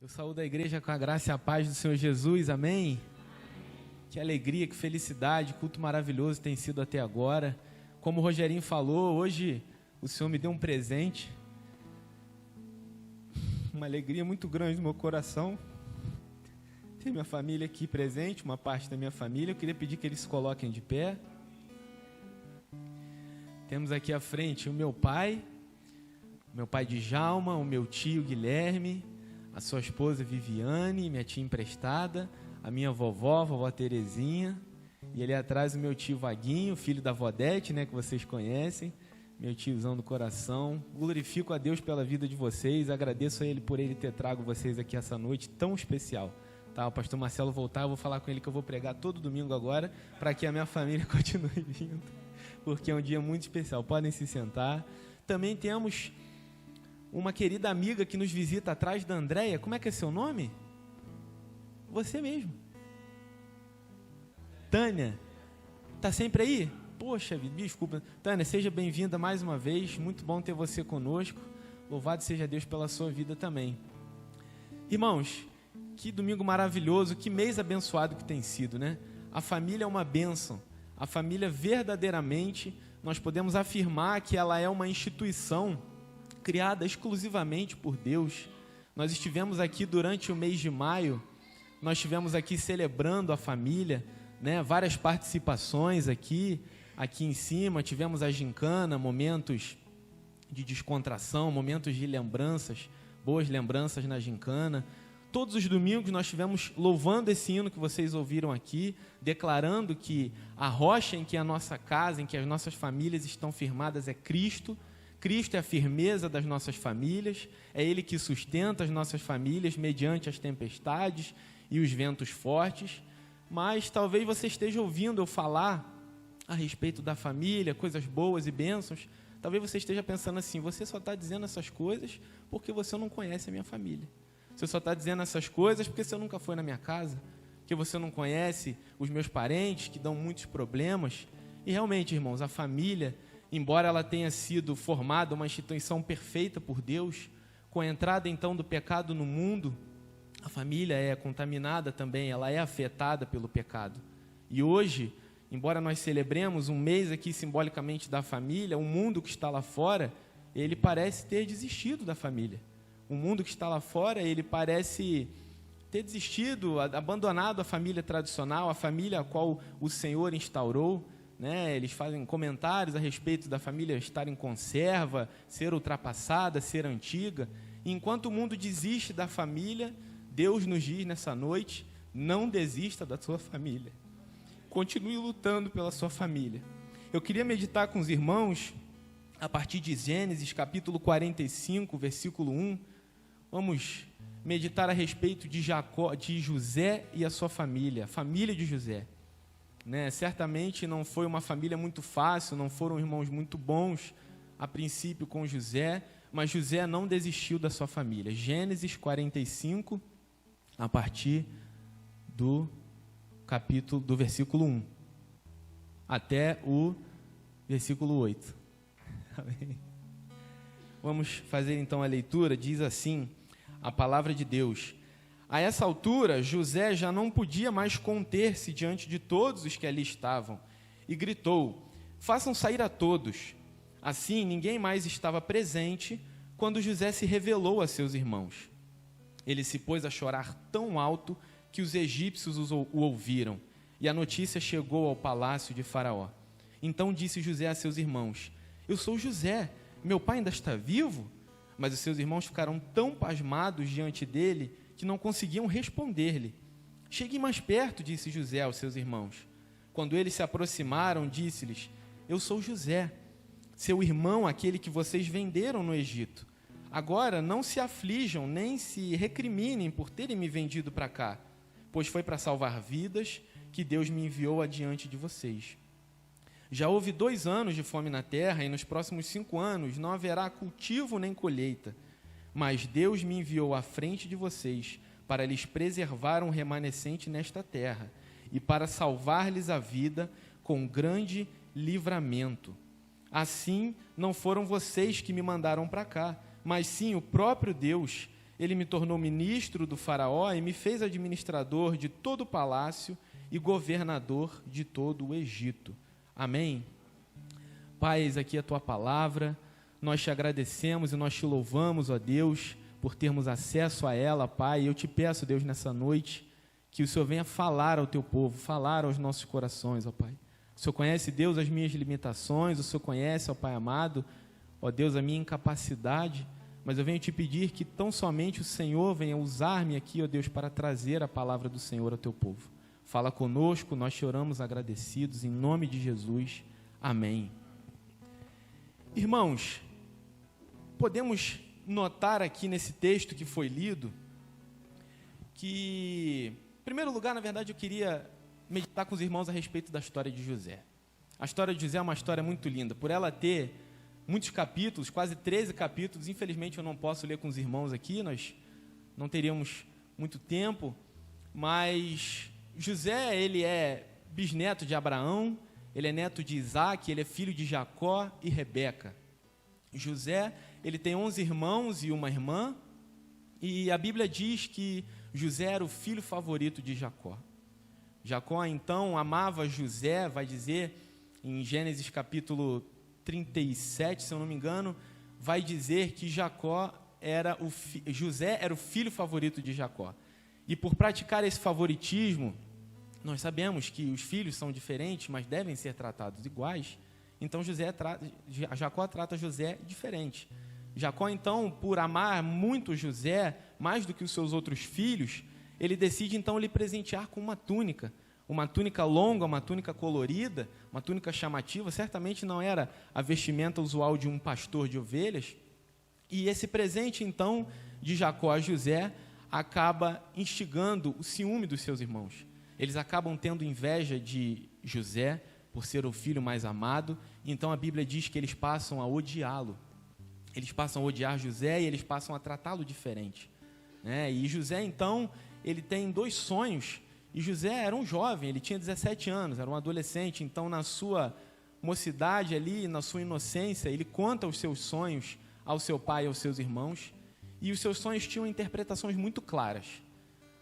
Eu saúdo a igreja com a graça e a paz do Senhor Jesus, amém? Que alegria, que felicidade, culto maravilhoso tem sido até agora. Como o Rogerinho falou, hoje o Senhor me deu um presente, uma alegria muito grande no meu coração. Tem minha família aqui presente, uma parte da minha família. Eu queria pedir que eles se coloquem de pé. Temos aqui à frente o meu pai Djalma, o meu tio Guilherme, a sua esposa Viviane, minha tia emprestada, a minha vovó Terezinha, e ali atrás o meu tio Vaguinho, filho da Vodete, né, que vocês conhecem, meu tiozão do coração. Glorifico a Deus pela vida de vocês, agradeço a Ele por Ele ter trago vocês aqui essa noite tão especial. Tá, o pastor Marcelo voltar, eu vou falar com ele que eu vou pregar todo domingo agora, para que a minha família continue vindo, porque é um dia muito especial. Podem se sentar. Também temos uma querida amiga que nos visita atrás da Andréia. Como é que é seu nome? Você mesmo. Tânia. Tá sempre aí? Poxa vida, desculpa. Tânia, seja bem-vinda mais uma vez. Muito bom ter você conosco. Louvado seja Deus pela sua vida também. Irmãos, que domingo maravilhoso, que mês abençoado que tem sido, né? A família é uma bênção. A família verdadeiramente, nós podemos afirmar que ela é uma instituição criada exclusivamente por Deus. Nós estivemos aqui durante o mês de maio, nós estivemos aqui celebrando a família, né? Várias participações aqui em cima, tivemos a gincana, momentos de descontração, momentos de lembranças, boas lembranças na gincana. Todos os domingos nós estivemos louvando esse hino que vocês ouviram aqui, declarando que a rocha em que a nossa casa, em que as nossas famílias estão firmadas é Cristo. Cristo é a firmeza das nossas famílias, é Ele que sustenta as nossas famílias mediante as tempestades e os ventos fortes. Mas talvez você esteja ouvindo eu falar a respeito da família, coisas boas e bênçãos. Talvez você esteja pensando assim: você só está dizendo essas coisas porque você não conhece a minha família. Você só está dizendo essas coisas porque você nunca foi na minha casa, porque você não conhece os meus parentes que dão muitos problemas. E realmente, irmãos, a família, embora ela tenha sido formada uma instituição perfeita por Deus, com a entrada então do pecado no mundo, a família é contaminada também, ela é afetada pelo pecado. E hoje, embora nós celebremos um mês aqui simbolicamente da família, o mundo que está lá fora, ele parece ter desistido da família. O mundo que está lá fora, ele parece ter desistido, abandonado a família tradicional, a família a qual o Senhor instaurou, né? Eles fazem comentários a respeito da família estar em conserva, ser ultrapassada, ser antiga. E enquanto o mundo desiste da família, Deus nos diz nessa noite: não desista da sua família. Continue lutando pela sua família. Eu queria meditar com os irmãos a partir de Gênesis, capítulo 45, versículo 1. Vamos meditar a respeito de José e a sua família, a família de José. Né? Certamente não foi uma família muito fácil, não foram irmãos muito bons a princípio com José, mas José não desistiu da sua família. Gênesis 45, a partir do versículo 1 até o versículo 8. Amém. Vamos fazer então a leitura. Diz assim a palavra de Deus: a essa altura, José já não podia mais conter-se diante de todos os que ali estavam, e gritou: façam sair a todos. Assim, ninguém mais estava presente quando José se revelou a seus irmãos. Ele se pôs a chorar tão alto que os egípcios o ouviram, e a notícia chegou ao palácio de Faraó. Então disse José a seus irmãos: eu sou José, meu pai ainda está vivo? Mas os seus irmãos ficaram tão pasmados diante dele que não conseguiam responder-lhe. Cheguem mais perto, disse José aos seus irmãos. Quando eles se aproximaram, disse-lhes: eu sou José, seu irmão, aquele que vocês venderam no Egito. Agora não se aflijam, nem se recriminem por terem me vendido para cá, pois foi para salvar vidas que Deus me enviou adiante de vocês. Já houve 2 anos de fome na terra, e nos próximos 5 anos não haverá cultivo nem colheita. Mas Deus me enviou à frente de vocês para lhes preservar um remanescente nesta terra e para salvar-lhes a vida com grande livramento. Assim, não foram vocês que me mandaram para cá, mas sim o próprio Deus. ele me tornou ministro do faraó e me fez administrador de todo o palácio e governador de todo o Egito. Amém? Pai, eis aqui a tua palavra, nós te agradecemos e nós te louvamos, ó Deus, por termos acesso a ela, Pai. Eu te peço, Deus, nessa noite, que o Senhor venha falar ao teu povo, falar aos nossos corações, ó Pai. O Senhor conhece, Deus, as minhas limitações, o Senhor conhece, ó Pai amado, ó Deus, a minha incapacidade, mas eu venho te pedir que tão somente o Senhor venha usar-me aqui, ó Deus, para trazer a palavra do Senhor ao teu povo. Fala conosco, nós te oramos agradecidos, em nome de Jesus. Amém. Irmãos, podemos notar aqui nesse texto que foi lido, que, em primeiro lugar, na verdade, eu queria meditar com os irmãos a respeito da história de José. A história de José é uma história muito linda. Por ela ter muitos capítulos, quase 13 capítulos, infelizmente eu não posso ler com os irmãos aqui, nós não teríamos muito tempo, mas José, ele é bisneto de Abraão, ele é neto de Isaac, ele é filho de Jacó e Rebeca. José, ele tem 11 irmãos e uma irmã, e a Bíblia diz que José era o filho favorito de Jacó. Jacó, então, amava José, vai dizer, em Gênesis capítulo 37, se eu não me engano, vai dizer que José era o filho favorito de Jacó. E por praticar esse favoritismo, nós sabemos que os filhos são diferentes, mas devem ser tratados iguais. Então Jacó trata José diferente. Jacó, então, por amar muito José, mais do que os seus outros filhos, ele decide, então, lhe presentear com uma túnica longa, uma túnica colorida, uma túnica chamativa. Certamente não era a vestimenta usual de um pastor de ovelhas. E esse presente, então, de Jacó a José, acaba instigando o ciúme dos seus irmãos. Eles acabam tendo inveja de José, por ser o filho mais amado. Então a Bíblia diz que eles passam a odiá-lo. Eles passam a odiar José e eles passam a tratá-lo diferente, né? E José, então, ele tem 2 sonhos. E José era um jovem, ele tinha 17 anos, era um adolescente. Então, na sua mocidade ali, na sua inocência, ele conta os seus sonhos ao seu pai e aos seus irmãos. E os seus sonhos tinham interpretações muito claras.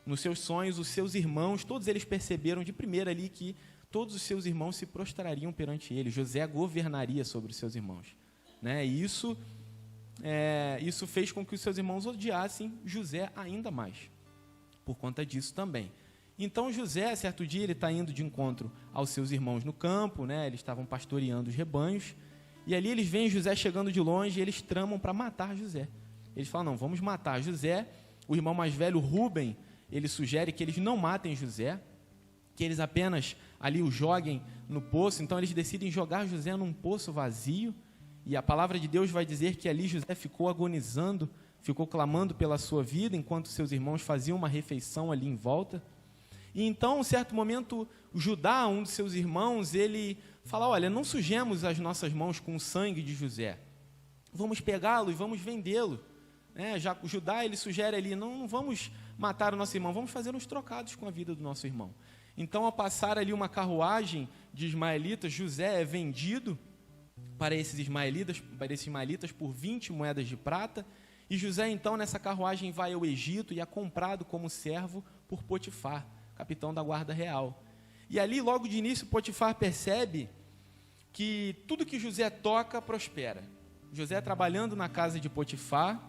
Nos seus sonhos, os seus irmãos, todos eles perceberam de primeira ali que todos os seus irmãos se prostrariam perante ele. José governaria sobre os seus irmãos, né? E isso fez com que os seus irmãos odiassem José ainda mais, por conta disso também. Então José, certo dia, ele está indo de encontro aos seus irmãos no campo, né? Eles estavam pastoreando os rebanhos, e ali eles veem José chegando de longe e eles tramam para matar José. Eles falam, não, vamos matar José. O irmão mais velho, Rúben, ele sugere que eles não matem José, que eles apenas ali o joguem no poço. Então eles decidem jogar José num poço vazio, e a palavra de Deus vai dizer que ali José ficou agonizando, ficou clamando pela sua vida, enquanto seus irmãos faziam uma refeição ali em volta. E então, em certo momento, Judá, um dos seus irmãos, ele fala, olha, não sujemos as nossas mãos com o sangue de José, vamos pegá-lo e vamos vendê-lo, né? Já o Judá, ele sugere ali, não vamos matar o nosso irmão, vamos fazer uns trocados com a vida do nosso irmão. Então, ao passar ali uma carruagem de ismaelitas, José é vendido para esses ismaelitas por 20 moedas de prata, e José, então, nessa carruagem vai ao Egito e é comprado como servo por Potifar, capitão da guarda real. E ali, logo de início, Potifar percebe que tudo que José toca prospera. José, trabalhando na casa de Potifar,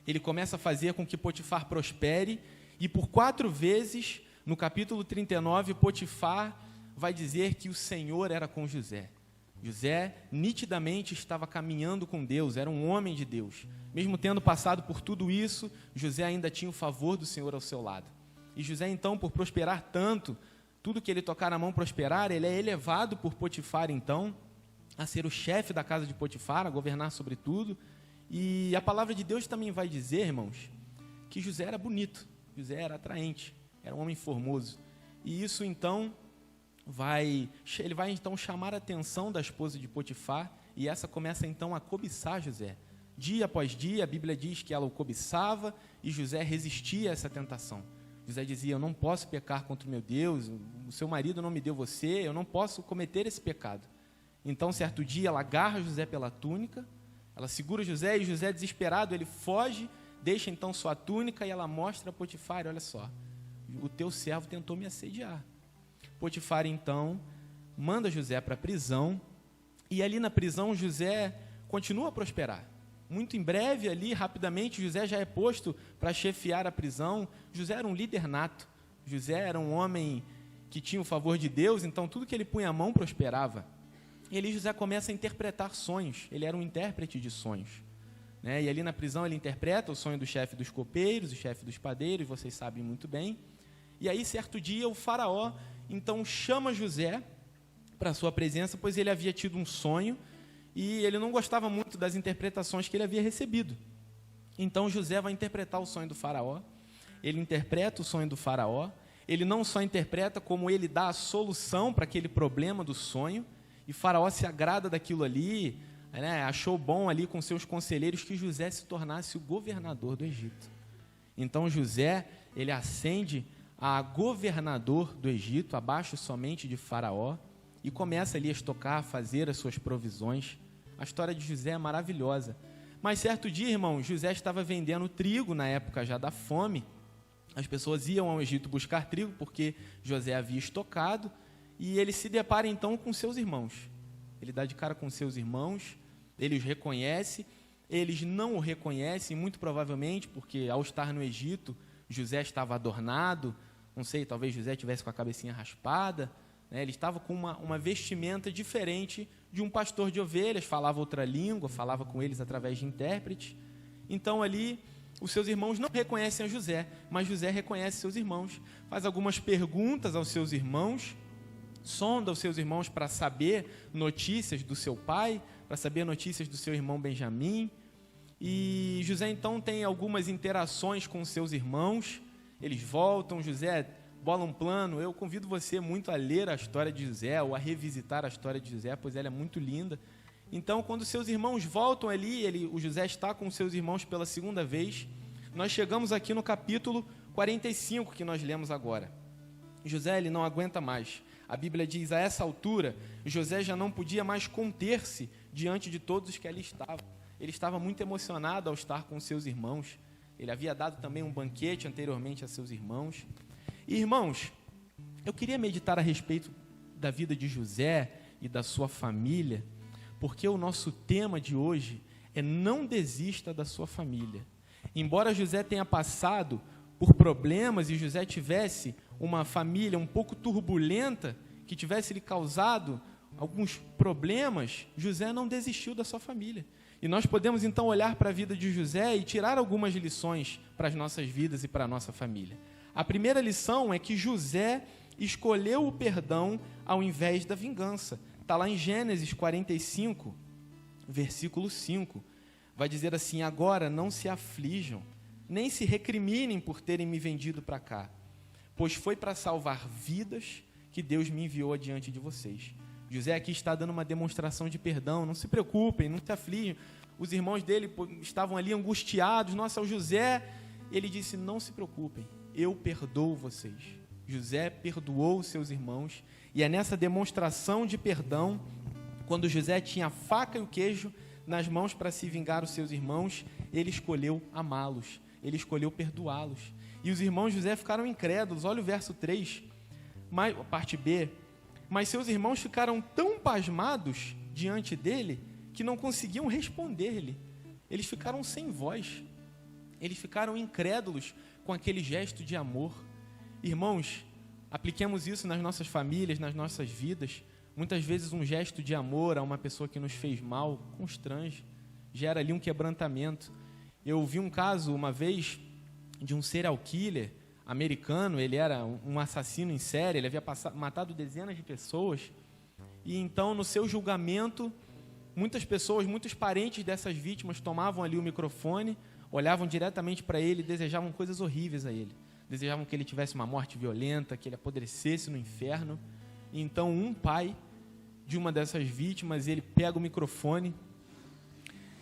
ele começa a fazer com que Potifar prospere, e por 4 vezes, no capítulo 39, Potifar vai dizer que o Senhor era com José. José nitidamente estava caminhando com Deus, era um homem de Deus. Mesmo tendo passado por tudo isso, José ainda tinha o favor do Senhor ao seu lado. E José, então, por prosperar tanto, tudo que ele tocar na mão prosperar, ele é elevado por Potifar, então, a ser o chefe da casa de Potifar, a governar sobre tudo. E a palavra de Deus também vai dizer, irmãos, que José era bonito, José era atraente, era um homem formoso. E isso, então, ele vai então chamar a atenção da esposa de Potifar, e essa começa então a cobiçar José. Dia após dia, a Bíblia diz que ela o cobiçava, e José resistia a essa tentação. José dizia, eu não posso pecar contra o meu Deus, o seu marido não me deu você, eu não posso cometer esse pecado. Então, certo dia, ela agarra José pela túnica, ela segura José, e José, desesperado, ele foge deixa então sua túnica, e ela mostra a Potifar, olha só, o teu servo tentou me assediar. Potifar então manda José para a prisão, e ali na prisão José continua a prosperar. Muito em breve ali, rapidamente, José já é posto para chefiar a prisão. José era um líder nato, José era um homem que tinha o favor de Deus, então tudo que ele punha a mão prosperava. E ali José começa a interpretar sonhos, ele era um intérprete de sonhos, né? E ali na prisão ele interpreta o sonho do chefe dos copeiros, o chefe dos padeiros, vocês sabem muito bem. E aí, certo dia, o faraó, então, chama José para a sua presença, pois ele havia tido um sonho, e ele não gostava muito das interpretações que ele havia recebido. Então, José vai interpretar o sonho do faraó, ele interpreta o sonho do faraó, ele não só interpreta, como ele dá a solução para aquele problema do sonho, e Faraó se agrada daquilo ali, né, achou bom ali com seus conselheiros que José se tornasse o governador do Egito. Então José, ele ascende a governador do Egito, abaixo somente de Faraó, e começa ali a estocar, a fazer as suas provisões. A história de José é maravilhosa. Mas certo dia, irmão, José estava vendendo trigo, na época já da fome. As pessoas iam ao Egito buscar trigo, porque José havia estocado, e ele se depara então com seus irmãos. Ele dá de cara com seus irmãos, ele os reconhece, eles não o reconhecem, muito provavelmente, porque ao estar no Egito, José estava adornado, não sei, talvez José tivesse com a cabecinha raspada, né? Ele estava com uma vestimenta diferente de um pastor de ovelhas, falava outra língua, falava com eles através de intérprete. Então ali, os seus irmãos não reconhecem a José, mas José reconhece seus irmãos, faz algumas perguntas aos seus irmãos, sonda os seus irmãos para saber notícias do seu pai, para saber notícias do seu irmão Benjamim. E José então tem algumas interações com os seus irmãos, eles voltam, José bola um plano. Eu convido você muito a ler a história de José, ou a revisitar a história de José, pois ela é muito linda. Então, quando seus irmãos voltam ali, o José está com seus irmãos pela segunda vez, nós chegamos aqui no capítulo 45, que nós lemos agora. José, ele não aguenta mais. A Bíblia diz, a essa altura, José já não podia mais conter-se diante de todos os que ali estavam. Ele estava muito emocionado ao estar com seus irmãos. Ele havia dado também um banquete anteriormente a seus irmãos. E, irmãos, eu queria meditar a respeito da vida de José e da sua família, porque o nosso tema de hoje é não desista da sua família. Embora José tenha passado por problemas e José tivesse uma família um pouco turbulenta, que tivesse lhe causado alguns problemas, José não desistiu da sua família. E nós podemos então olhar para a vida de José e tirar algumas lições para as nossas vidas e para a nossa família. A primeira lição é que José escolheu o perdão ao invés da vingança. Está lá em Gênesis 45, versículo 5. Vai dizer assim, agora não se aflijam, nem se recriminem por terem me vendido para cá, pois foi para salvar vidas que Deus me enviou adiante de vocês. José aqui está dando uma demonstração de perdão, não se preocupem, não se aflijam. Os irmãos dele estavam ali angustiados, nossa, o José, ele disse, não se preocupem, eu perdoo vocês. José perdoou seus irmãos, e é nessa demonstração de perdão, quando José tinha a faca e o queijo nas mãos para se vingar os seus irmãos, ele escolheu amá-los, ele escolheu perdoá-los. E os irmãos de José ficaram incrédulos, olha o verso 3, a parte B, mas seus irmãos ficaram tão pasmados diante dele, que não conseguiam responder-lhe, eles ficaram sem voz, eles ficaram incrédulos com aquele gesto de amor. Irmãos, apliquemos isso nas nossas famílias, nas nossas vidas. Muitas vezes um gesto de amor a uma pessoa que nos fez mal constrange, gera ali um quebrantamento. Eu vi um caso uma vez de um serial killer americano, ele era um assassino em série, ele havia matado dezenas de pessoas, e então no seu julgamento, muitas pessoas, muitos parentes dessas vítimas tomavam ali o microfone, olhavam diretamente para ele e desejavam coisas horríveis a ele. Desejavam que ele tivesse uma morte violenta, que ele apodrecesse no inferno. E então um pai de uma dessas vítimas, ele pega o microfone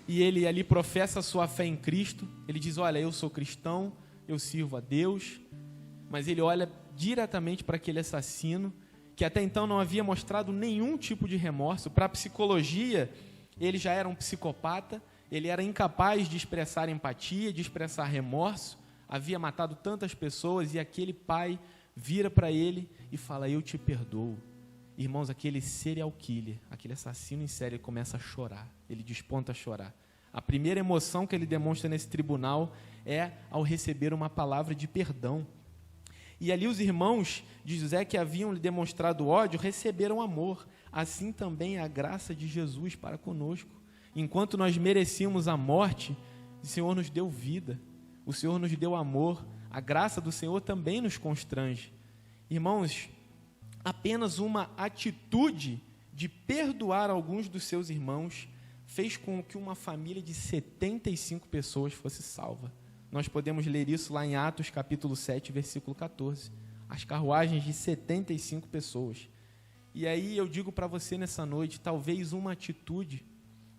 e ele ali professa a sua fé em Cristo. Ele diz, olha, eu sou cristão, eu sirvo a Deus. Mas ele olha diretamente para aquele assassino, que até então não havia mostrado nenhum tipo de remorso. Para a psicologia, ele já era um psicopata, ele era incapaz de expressar empatia, de expressar remorso, havia matado tantas pessoas, e aquele pai vira para ele e fala: eu te perdoo. Irmãos, aquele serial killer, aquele assassino em série, ele começa a chorar, ele desponta a chorar. A primeira emoção que ele demonstra nesse tribunal é ao receber uma palavra de perdão. E ali os irmãos de José, que haviam lhe demonstrado ódio, receberam amor. Assim também é a graça de Jesus para conosco. Enquanto nós merecíamos a morte, o Senhor nos deu vida, o Senhor nos deu amor, a graça do Senhor também nos constrange. Irmãos, apenas uma atitude de perdoar alguns dos seus irmãos fez com que uma família de 75 pessoas fosse salva. Nós podemos ler isso lá em Atos capítulo 7, versículo 14. As carruagens de 75 pessoas. E aí eu digo para você nessa noite, talvez uma atitude,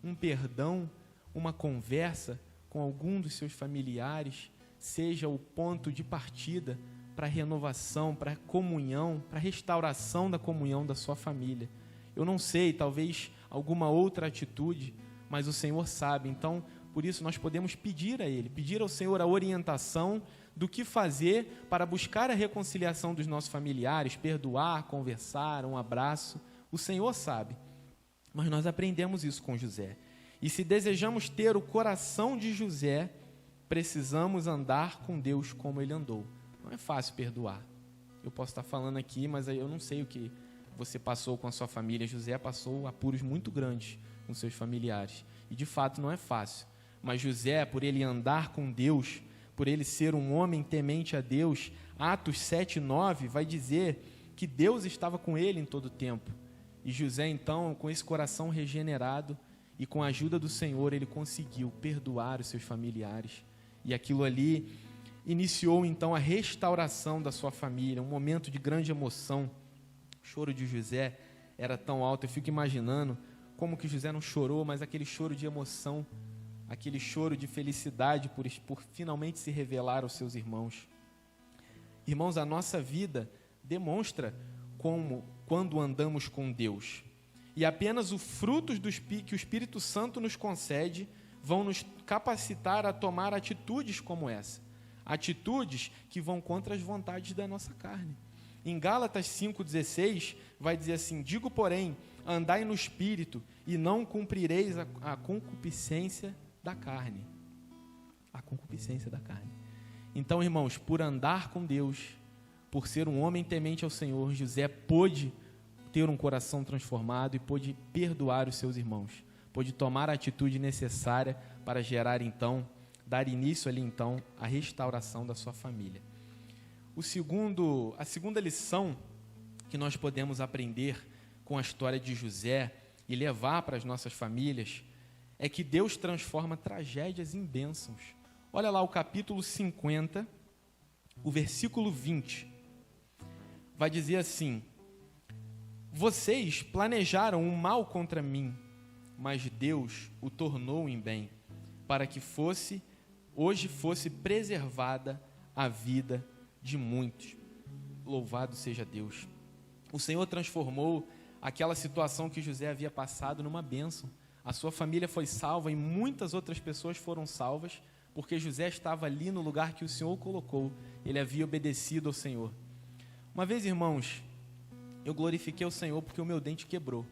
um perdão, uma conversa com algum dos seus familiares seja o ponto de partida para a renovação, para a comunhão, para a restauração da comunhão da sua família. Eu não sei, talvez alguma outra atitude, mas o Senhor sabe. Então, por isso nós podemos pedir a Ele, pedir ao Senhor a orientação do que fazer para buscar a reconciliação dos nossos familiares, perdoar, conversar, um abraço. O Senhor sabe, mas nós aprendemos isso com José. E se desejamos ter o coração de José, precisamos andar com Deus como ele andou. Não é fácil perdoar. Eu posso estar falando aqui, mas eu não sei o que você passou com a sua família. José passou apuros muito grandes com seus familiares. E de fato não é fácil. Mas José, por ele andar com Deus, por ele ser um homem temente a Deus, Atos 7:9 vai dizer que Deus estava com ele em todo o tempo. E José, então, com esse coração regenerado e com a ajuda do Senhor, ele conseguiu perdoar os seus familiares. E aquilo ali iniciou, então, a restauração da sua família, um momento de grande emoção. O choro de José era tão alto, eu fico imaginando como que José não chorou, mas aquele choro de emoção, aquele choro de felicidade por finalmente se revelar aos seus irmãos. Irmãos, a nossa vida demonstra quando andamos com Deus. E apenas os frutos que o Espírito Santo nos concede vão nos capacitar a tomar atitudes como essa. Atitudes que vão contra as vontades da nossa carne. Em Gálatas 5,16 vai dizer assim: digo, porém, andai no Espírito e não cumprireis a concupiscência da carne. A concupiscência da carne. Então, irmãos, por andar com Deus, por ser um homem temente ao Senhor, José pôde ter um coração transformado e pôde perdoar os seus irmãos. Pôde tomar a atitude necessária para gerar, então, dar início ali, então, à restauração da sua família. A segunda lição que nós podemos aprender com a história de José e levar para as nossas famílias é que Deus transforma tragédias em bênçãos. Olha lá o capítulo 50, o versículo 20. Vai dizer assim: vocês planejaram um mal contra mim, mas Deus o tornou em bem, para que hoje fosse preservada a vida de muitos. Louvado seja Deus. O Senhor transformou aquela situação que José havia passado numa bênção. A sua família foi salva e muitas outras pessoas foram salvas, porque José estava ali no lugar que o Senhor colocou. Ele havia obedecido ao Senhor. Uma vez, irmãos, eu glorifiquei o Senhor porque o meu dente quebrou.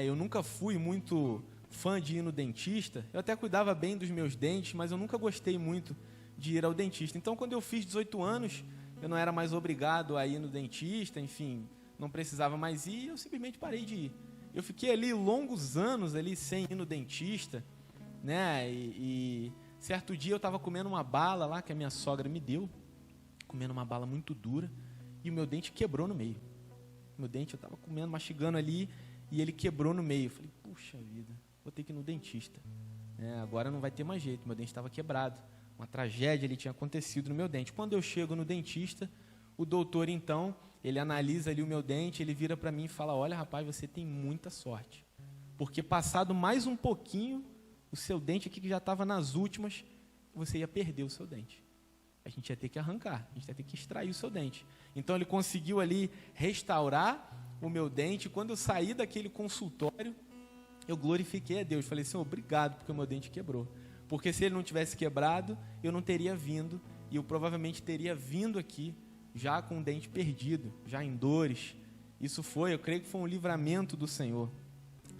Eu nunca fui muito fã de ir no dentista. Eu até cuidava bem dos meus dentes, mas eu nunca gostei muito de ir ao dentista. Então, quando eu fiz 18 anos, eu não era mais obrigado a ir no dentista, enfim, não precisava mais ir, eu simplesmente parei de ir. Eu fiquei ali longos anos ali sem ir no dentista, né? E certo dia eu estava comendo uma bala lá que a minha sogra me deu, comendo uma bala muito dura, e o meu dente quebrou no meio. Meu dente, eu estava comendo, mastigando ali, e ele quebrou no meio. Eu falei, puxa vida, vou ter que ir no dentista. Agora não vai ter mais jeito, meu dente estava quebrado. Uma tragédia ali tinha acontecido no meu dente. Quando eu chego no dentista, o doutor, então, ele analisa ali o meu dente, ele vira para mim e fala: olha, rapaz, você tem muita sorte, porque passado mais um pouquinho, o seu dente aqui que já estava nas últimas, você ia perder o seu dente. A gente ia ter que arrancar, a gente ia ter que extrair o seu dente. Então, ele conseguiu ali restaurar o meu dente. Quando eu saí daquele consultório, eu glorifiquei a Deus. Falei, Senhor, obrigado porque o meu dente quebrou. Porque se ele não tivesse quebrado, eu não teria vindo, e eu provavelmente teria vindo aqui já com o dente perdido, já em dores. Eu creio que foi um livramento do Senhor.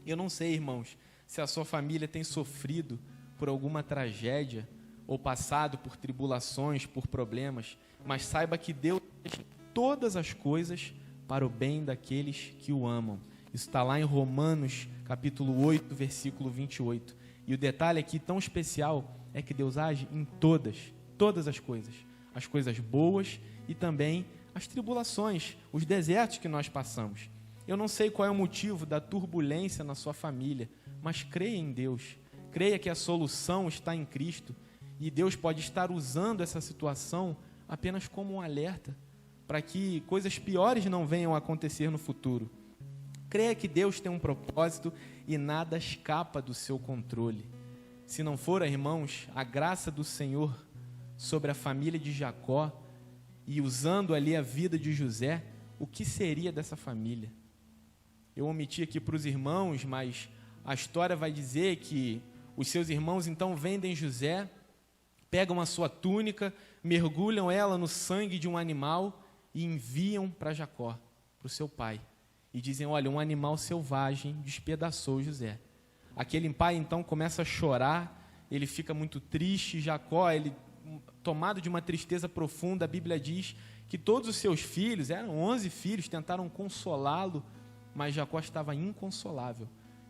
Eu não sei, irmãos, se a sua família tem sofrido por alguma tragédia, ou passado por tribulações, por problemas, mas saiba que Deus faz todas as coisas para o bem daqueles que o amam. Isso está lá em Romanos, capítulo 8, versículo 28. E o detalhe aqui tão especial é que Deus age em todas as coisas boas e também as tribulações, os desertos que nós passamos. Eu não sei qual é o motivo da turbulência na sua família, mas creia em Deus, creia que a solução está em Cristo, e Deus pode estar usando essa situação apenas como um alerta, para que coisas piores não venham a acontecer no futuro. Creia que Deus tem um propósito e nada escapa do seu controle. Se não for, irmãos, a graça do Senhor sobre a família de Jacó e usando ali a vida de José, o que seria dessa família? Eu omiti aqui para os irmãos, mas a história vai dizer que os seus irmãos então vendem José, pegam a sua túnica, mergulham ela no sangue de um animal e enviam para Jacó, para o seu pai. E dizem, olha, um animal selvagem despedaçou José. Aquele pai então começa a chorar, ele fica muito triste. Jacó, ele tomado de uma tristeza profunda, a Bíblia diz que todos os seus filhos, eram 11 filhos, tentaram consolá-lo, mas Jacó estava inconsolável.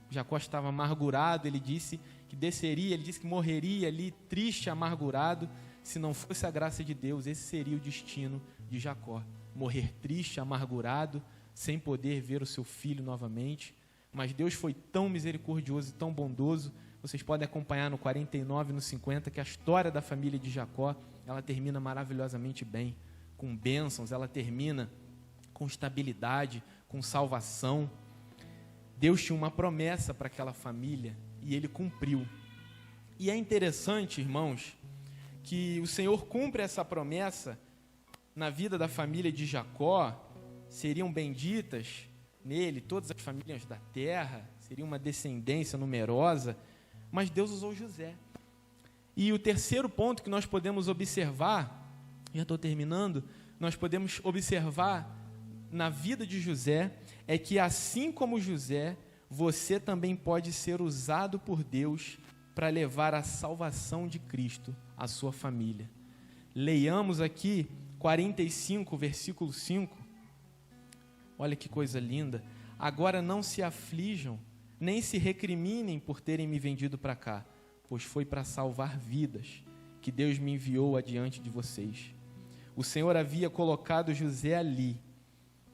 Jacó estava amargurado, ele disse que morreria ali triste, amargurado. Se não fosse a graça de Deus, esse seria o destino de Jacó, morrer triste, amargurado, sem poder ver o seu filho novamente. Mas Deus foi tão misericordioso e tão bondoso. Vocês podem acompanhar no 49 e no 50 que a história da família de Jacó, ela termina maravilhosamente bem, com bênçãos, ela termina com estabilidade, com salvação. Deus tinha uma promessa para aquela família e Ele cumpriu. E é interessante, irmãos, que o Senhor cumpre essa promessa na vida da família de Jacó. Seriam benditas nele todas as famílias da terra, seria uma descendência numerosa, mas Deus usou José. E o terceiro ponto que nós podemos observar, já estou terminando, nós podemos observar na vida de José, é que assim como José, você também pode ser usado por Deus para levar a salvação de Cristo à sua família. Leiamos aqui 45, versículo 5. Olha que coisa linda. Agora não se aflijam, nem se recriminem por terem me vendido para cá, pois foi para salvar vidas que Deus me enviou adiante de vocês. O Senhor havia colocado José ali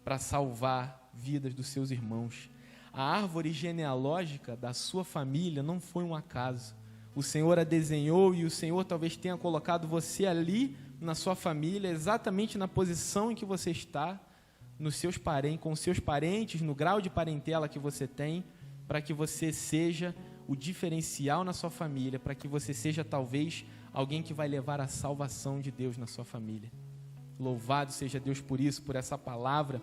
para salvar vidas dos seus irmãos. A árvore genealógica da sua família não foi um acaso. O Senhor a desenhou e o Senhor talvez tenha colocado você ali na sua família, exatamente na posição em que você está, com os seus parentes, no grau de parentela que você tem, para que você seja o diferencial na sua família, para que você seja talvez alguém que vai levar a salvação de Deus na sua família. Louvado seja Deus por isso, por essa palavra,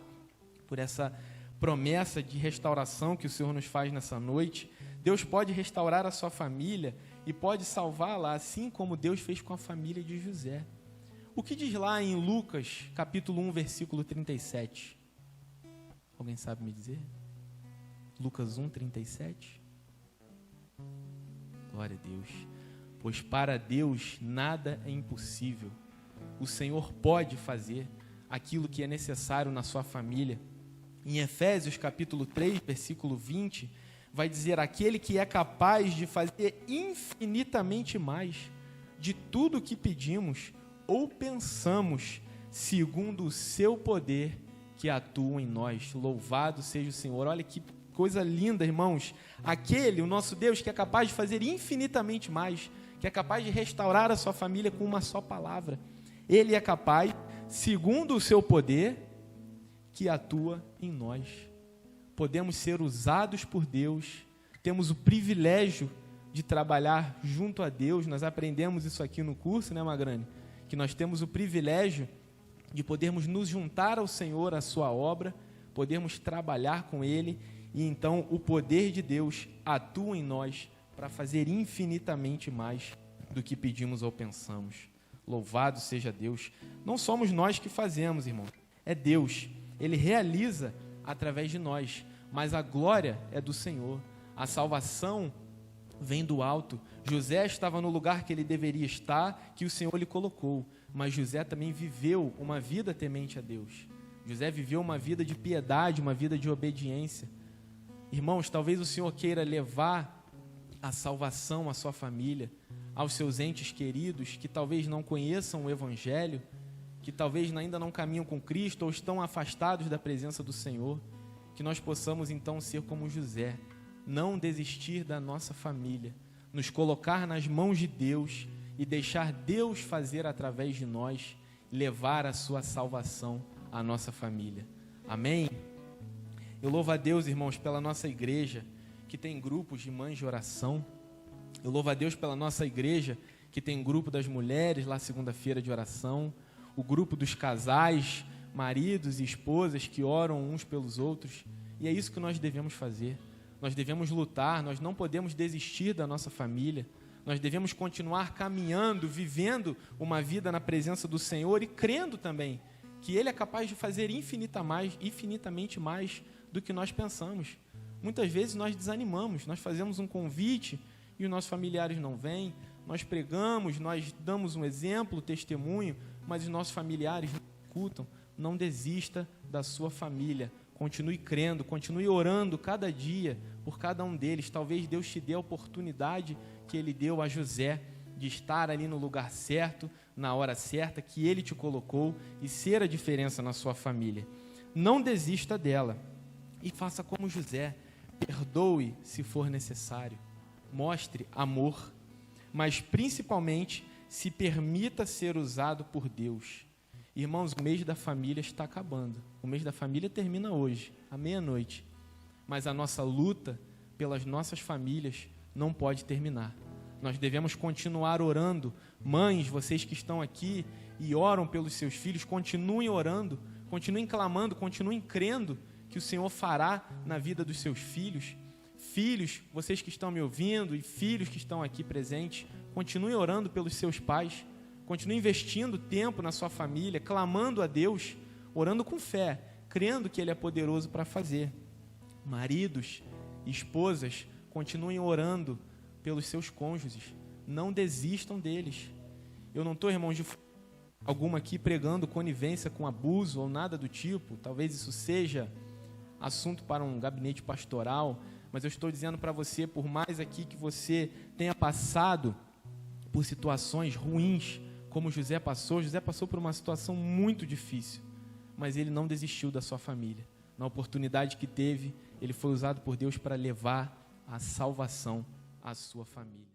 por essa promessa de restauração que o Senhor nos faz nessa noite. Deus pode restaurar a sua família e pode salvá-la, assim como Deus fez com a família de José. O que diz lá em Lucas, capítulo 1, versículo 37? Alguém sabe me dizer? Lucas 1, 37? Glória a Deus. Pois para Deus nada é impossível. O Senhor pode fazer aquilo que é necessário na sua família. Em Efésios, capítulo 3, versículo 20, vai dizer: aquele que é capaz de fazer infinitamente mais de tudo o que pedimos ou pensamos, segundo o seu poder que atua em nós. Louvado seja o Senhor. Olha que coisa linda, irmãos. O nosso Deus, que é capaz de fazer infinitamente mais, que é capaz de restaurar a sua família com uma só palavra. Ele é capaz, segundo o seu poder, que atua em nós. Podemos ser usados por Deus, temos o privilégio de trabalhar junto a Deus. Nós aprendemos isso aqui no curso, né, Magrani? Que nós temos o privilégio de podermos nos juntar ao Senhor, à sua obra, podermos trabalhar com Ele e então o poder de Deus atua em nós para fazer infinitamente mais do que pedimos ou pensamos. Louvado seja Deus. Não somos nós que fazemos, irmão. É Deus. Ele realiza através de nós. Mas a glória é do Senhor. A salvação vem do alto. José estava no lugar que ele deveria estar, que o Senhor lhe colocou. Mas José também viveu uma vida temente a Deus. José viveu uma vida de piedade, uma vida de obediência. Irmãos, talvez o Senhor queira levar a salvação à sua família, aos seus entes queridos que talvez não conheçam o Evangelho, que talvez ainda não caminham com Cristo ou estão afastados da presença do Senhor, que nós possamos então ser como José, não desistir da nossa família, nos colocar nas mãos de Deus e deixar Deus fazer através de nós, levar a sua salvação à nossa família. Amém? Eu louvo a Deus, irmãos, pela nossa igreja, que tem grupos de mães de oração. Eu louvo a Deus pela nossa igreja, que tem grupo das mulheres, lá segunda-feira de oração, o grupo dos casais, maridos e esposas que oram uns pelos outros, e é isso que nós devemos fazer. Nós devemos lutar, nós não podemos desistir da nossa família, nós devemos continuar caminhando, vivendo uma vida na presença do Senhor e crendo também que Ele é capaz de fazer infinitamente mais do que nós pensamos. Muitas vezes nós desanimamos, nós fazemos um convite e os nossos familiares não vêm, nós pregamos, nós damos um exemplo, testemunho, mas os nossos familiares não escutam. Não desista da sua família, continue crendo, continue orando cada dia por cada um deles. Talvez Deus te dê a oportunidade que Ele deu a José, de estar ali no lugar certo, na hora certa, que Ele te colocou e ser a diferença na sua família. Não desista dela e faça como José, perdoe se for necessário, mostre amor, mas principalmente se permita ser usado por Deus. Irmãos, o mês da família está acabando. O mês da família termina hoje, à meia-noite. Mas a nossa luta pelas nossas famílias não pode terminar. Nós devemos continuar orando. Mães, vocês que estão aqui e oram pelos seus filhos, continuem orando, continuem clamando, continuem crendo que o Senhor fará na vida dos seus filhos. Filhos, vocês que estão me ouvindo e filhos que estão aqui presentes, continuem orando pelos seus pais, continue investindo tempo na sua família, clamando a Deus, orando com fé, crendo que Ele é poderoso para fazer. Maridos, esposas, continuem orando pelos seus cônjuges, não desistam deles. Eu não estou, irmãos, de alguma aqui pregando conivência com abuso ou nada do tipo, talvez isso seja assunto para um gabinete pastoral, mas eu estou dizendo para você, por mais aqui que você tenha passado por situações ruins, como José passou por uma situação muito difícil, mas ele não desistiu da sua família. Na oportunidade que teve, ele foi usado por Deus para levar a salvação à sua família.